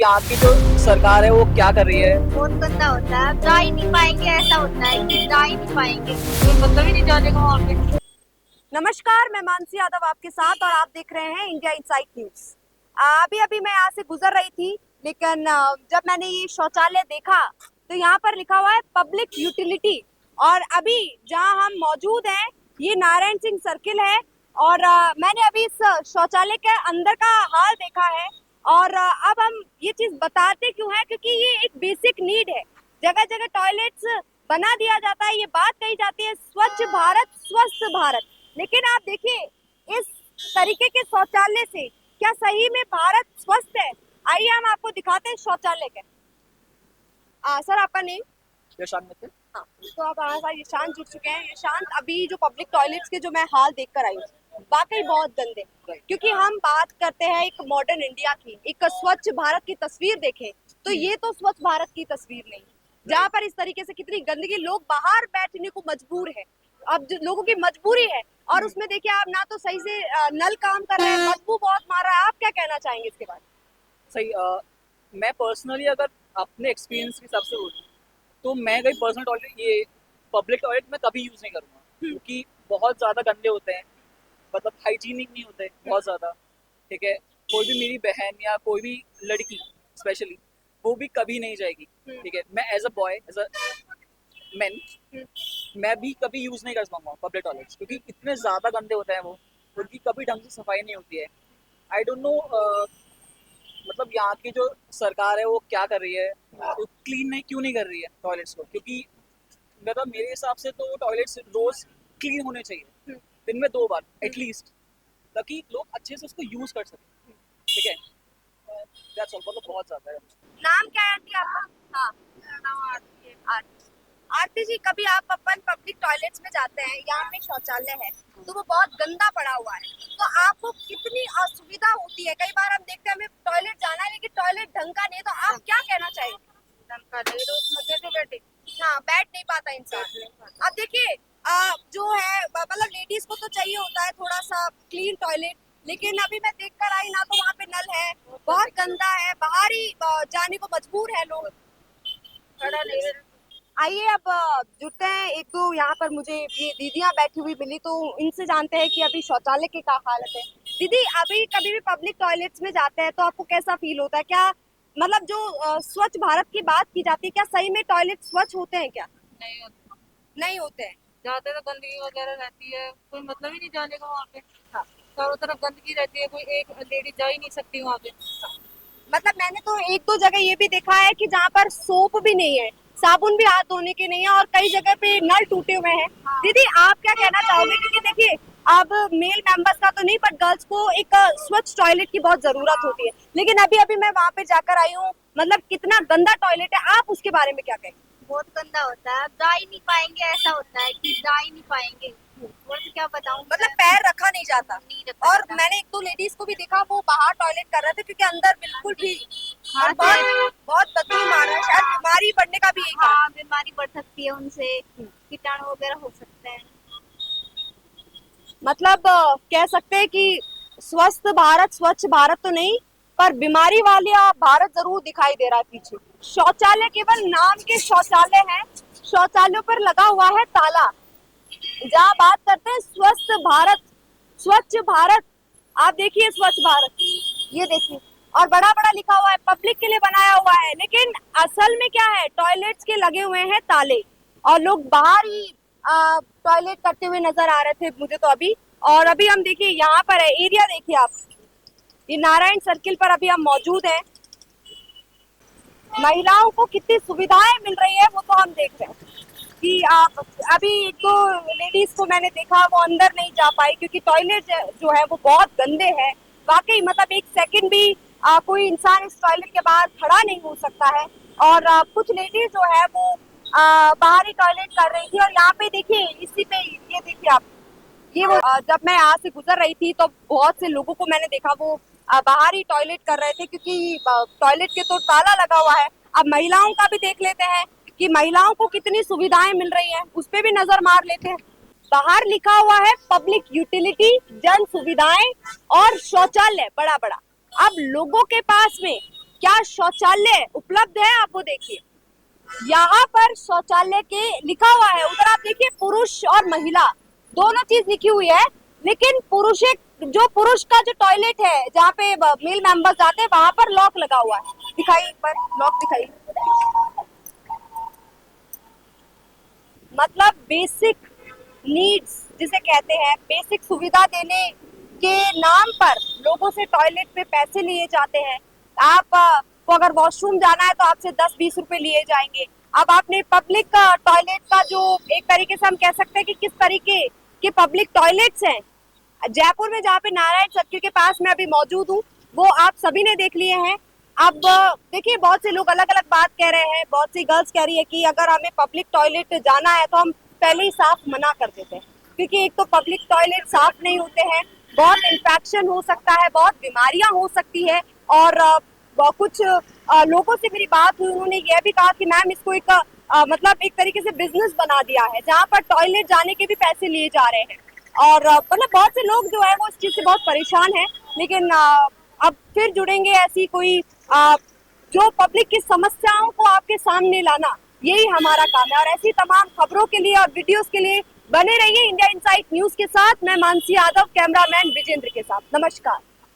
यहाँ की जो सरकार है वो क्या कर रही है? बहुत गंदा होता है, जा ही नहीं पाएंगे, ऐसा होता है कि जा ही नहीं पाएंगे, कोई मतलब ही नहीं जाने का वहाँ पे। नमस्कार, मैं मानसी यादव आपके साथ और आप देख रहे हैं इंडिया इनसाइट न्यूज। अभी अभी मैं यहाँ से गुजर रही थी, लेकिन जब मैंने ये शौचालय देखा तो यहाँ पर लिखा हुआ है पब्लिक यूटिलिटी। और अभी जहाँ हम मौजूद हैं ये नारायण सिंह सर्किल है। और मैंने अभी इस शौचालय के अंदर का हाल देखा है। और अब हम ये चीज बताते क्यों है, क्योंकि ये एक बेसिक नीड है। जगह जगह टॉयलेट्स बना दिया जाता है, ये बात कही जाती है स्वच्छ भारत स्वस्थ भारत, लेकिन आप देखिए इस तरीके के शौचालय से क्या सही में भारत स्वस्थ है? आइए हम आपको दिखाते हैं शौचालय के। सर आपका नेम? यशांत मित्तल। हाँ, तो अब हमारे साथ यशांत जुड़ चुके हैं। यशांत, अभी जो पब्लिक टॉयलेट्स के जो मैं हाल देख कर आई हूँ वाकई बहुत गंदे, क्योंकि हम बात करते हैं एक मॉडर्न इंडिया की, एक स्वच्छ भारत की तस्वीर देखें तो ये तो स्वच्छ भारत की तस्वीर नहीं, जहाँ पर इस तरीके से कितनी गंदगी, लोग बाहर बैठने को मजबूर है। अब जो लोगों की मजबूरी है और उसमें देखिए आप ना तो सही से नल काम कर रहे हैं, बदबू बहुत मार रहा है। आप क्या कहना चाहेंगे इसके बारे में? सही। मैं पर्सनली अगर अपने एक्सपीरियंस के हिसाब से बोलूँ तो मैं कहीं पर्सनल टॉयलेट, ये पब्लिक टॉयलेट में कभी यूज़ नहीं करूँगा, क्योंकि बहुत ज़्यादा गंदे होते हैं, मतलब हाइजीनिक नहीं होते बहुत ज़्यादा। ठीक है, कोई भी मेरी बहन या कोई भी लड़की स्पेशली वो भी कभी नहीं जाएगी। ठीक है, मैं as a boy, as a man, मैं भी कभी यूज़ नहीं कर पाऊंगा पब्लिक टॉयलेट्स, क्योंकि इतने ज़्यादा गंदे होते हैं वो, उनकी कभी ढंग से सफाई नहीं होती है। आई डोंट नो, मतलब यहाँ की जो सरकार है वो क्या कर रही है, वो क्लीन नहीं क्यों नहीं कर रही है टॉयलेट्स को, क्योंकि मतलब मेरे हिसाब से तो टॉयलेट्स रोज क्लीन होने चाहिए, दिन में 2 बार एटलीस्ट, ताकि लोग अच्छे से उसको यूज कर सकें। ठीक है, दैट्स ऑल। मतलब बहुत ज्यादा है। नाम क्या है आंटी आपका? हाँ, मेरा नाम आरती है। आरती जी, कभी आप अपन पब्लिक टॉयलेट्स में जाते हैं, यहाँ पे शौचालय है तो वो बहुत गंदा पड़ा हुआ है, तो आपको कितनी असुविधा होती है? कई बार हम देखते हैं हमें टॉयलेट जाना है लेकिन टॉयलेट ढंग का नहीं है, तो आप क्या कहना चाहेंगे? ढंग का नहीं तो उसमें कैसे बैठे? हाँ, बैठ नहीं पाता इंसान। अब देखिए जो है मतलब लेडीज को तो चाहिए होता है थोड़ा सा क्लीन टॉयलेट, लेकिन अभी मैं देख कर आई ना तो वहाँ पे नल है, बहुत गंदा है, बाहर ही जाने को मजबूर है लोग। खड़ा नहीं है। आइए अब जुड़ते हैं। एक दो यहाँ पर मुझे ये दीदियाँ बैठी हुई मिली तो इनसे जानते हैं कि अभी शौचालय की क्या हालत है। दीदी, अभी कभी भी पब्लिक टॉयलेट्स में जाते हैं तो आपको कैसा फील होता है? क्या मतलब जो स्वच्छ भारत की बात की जाती है, क्या सही में टॉयलेट स्वच्छ होते हैं क्या? नहीं होता। नहीं होते हैं। जाते तो गंदगी वगैरह रहती है, कोई मतलब ही नहीं जाने का वहाँ पे। हाँ, चारों तरफ गंदगी रहती है, कोई एक लेडी जा ही नहीं सकती वहाँ पे। मतलब मैंने तो एक दो जगह ये भी देखा है कि जहाँ पर सोप भी नहीं है, साबुन भी हाथ धोने के नहीं है, और कई जगह पे नल टूटे हुए हैं। दीदी, आप क्या कहना चाहोगे? क्योंकि देखिए अब मेल मेंबर्स का तो नहीं, पर गर्ल्स को एक स्वच्छ टॉयलेट की बहुत जरूरत होती है, लेकिन अभी अभी मैं वहाँ पे जाकर आई हूँ, मतलब कितना गंदा टॉयलेट है। आप उसके बारे में क्या कहेंगे? बहुत गंदा होता है, जा ही नहीं पाएंगे, ऐसा होता है कि जा ही नहीं पाएंगे। और क्या बताऊँ, मतलब पैर रखा नहीं जाता। नहीं रखा और जाता। मैंने एक दो लेडीज को भी देखा, वो बाहर टॉयलेट कर रहे थे क्योंकि अंदर बिल्कुल भी हाँ, बहुत बहुत बदबू मार रहा है, शायद बीमारी बढ़ने का भी यही कारण। हाँ, बीमारी बढ़ सकती है उनसे, कीटाणु वगैरह हो सकते हैं। मतलब कह सकते हैं कि स्वस्थ भारत स्वच्छ भारत तो नहीं, पर बीमारी वाला भारत जरूर दिखाई दे रहा है पीछे। शौचालय केवल नाम के शौचालय हैं, शौचालयों पर लगा हुआ है ताला। जहाँ बात करते हैं स्वस्थ भारत स्वच्छ भारत, आप देखिए स्वच्छ भारत, ये देखिए, और बड़ा बड़ा लिखा हुआ है, पब्लिक के लिए बनाया हुआ है, लेकिन असल में क्या है, टॉयलेट्स के लगे हुए हैं ताले और लोग बाहर ही टॉयलेट करते हुए नजर आ रहे थे मुझे तो अभी। और अभी हम देखिए यहाँ पर है, एरिया देखिए आप, ये नारायण सर्किल पर अभी हम मौजूद हैं। महिलाओं को कितनी सुविधाएं मिल रही है वो तो हम देख रहे हैं कि आप अभी एक दो लेडीज को मैंने देखा, वो अंदर नहीं जा पाई क्योंकि टॉयलेट जो है वो बहुत गंदे हैं। वाकई मतलब एक सेकंड भी कोई इंसान इस टॉयलेट के बाहर खड़ा नहीं हो सकता है। और कुछ लेडीज जो है वो बाहर ही टॉयलेट कर रही थी। और यहाँ पे देखिए, इसी पे ये देखिए आप, ये वो जब मैं यहाँ से गुजर रही थी तो बहुत से लोगों को मैंने देखा, वो बाहर ही टॉयलेट कर रहे थे क्योंकि टॉयलेट के तो ताला लगा हुआ है। अब महिलाओं का भी देख लेते हैं कि महिलाओं को कितनी सुविधाएं मिल रही हैं, उस पे भी नजर मार लेते हैं। बाहर लिखा हुआ है पब्लिक यूटिलिटी, जन सुविधाएं और शौचालय बड़ा बड़ा। अब लोगों के पास में क्या शौचालय उपलब्ध है, आप वो देखिए। यहाँ पर शौचालय के लिखा हुआ है, उधर आप देखिए पुरुष और महिला दोनों चीज लिखी हुई है, लेकिन पुरुष का जो टॉयलेट है जहाँ पे मेल मेंबर्स जाते हैं वहां पर लॉक लगा हुआ है। दिखाइए एक बार, लॉक दिखाइए। मतलब बेसिक नीड्स जिसे कहते हैं, बेसिक सुविधा देने के नाम पर लोगों से टॉयलेट पे पैसे लिए जाते हैं। आप को अगर वॉशरूम जाना है तो आपसे 10-20 रुपए लिए जाएंगे। अब आपने पब्लिक टॉयलेट का जो एक तरीके से हम कह सकते हैं कि किस तरीके के पब्लिक टॉयलेट्स हैं जयपुर में, जहाँ पे नारायण सर्किल के पास मैं अभी मौजूद हूँ, वो आप सभी ने देख लिए हैं। अब देखिए बहुत से लोग अलग अलग बात कह रहे हैं, बहुत सी गर्ल्स कह रही है कि अगर हमें पब्लिक टॉयलेट जाना है तो हम पहले ही साफ मना कर देते हैं, क्योंकि एक तो पब्लिक टॉयलेट साफ नहीं होते हैं, बहुत इन्फेक्शन हो सकता है, बहुत बीमारियां हो सकती है। और कुछ लोगों से मेरी बात हुई, उन्होंने यह भी कहा कि मैम इसको एक मतलब एक तरीके से बिजनेस बना दिया है, जहाँ पर टॉयलेट जाने के भी पैसे लिए जा रहे हैं। और मतलब बहुत से लोग जो है वो इस चीज से बहुत परेशान हैं। लेकिन अब फिर जुड़ेंगे ऐसी कोई जो पब्लिक की समस्याओं को आपके सामने लाना, यही हमारा काम है। और ऐसी तमाम खबरों के लिए और वीडियोस के लिए बने रहिए इंडिया इनसाइट न्यूज के साथ। मैं मानसी यादव, कैमरामैन विजेंद्र के साथ। नमस्कार।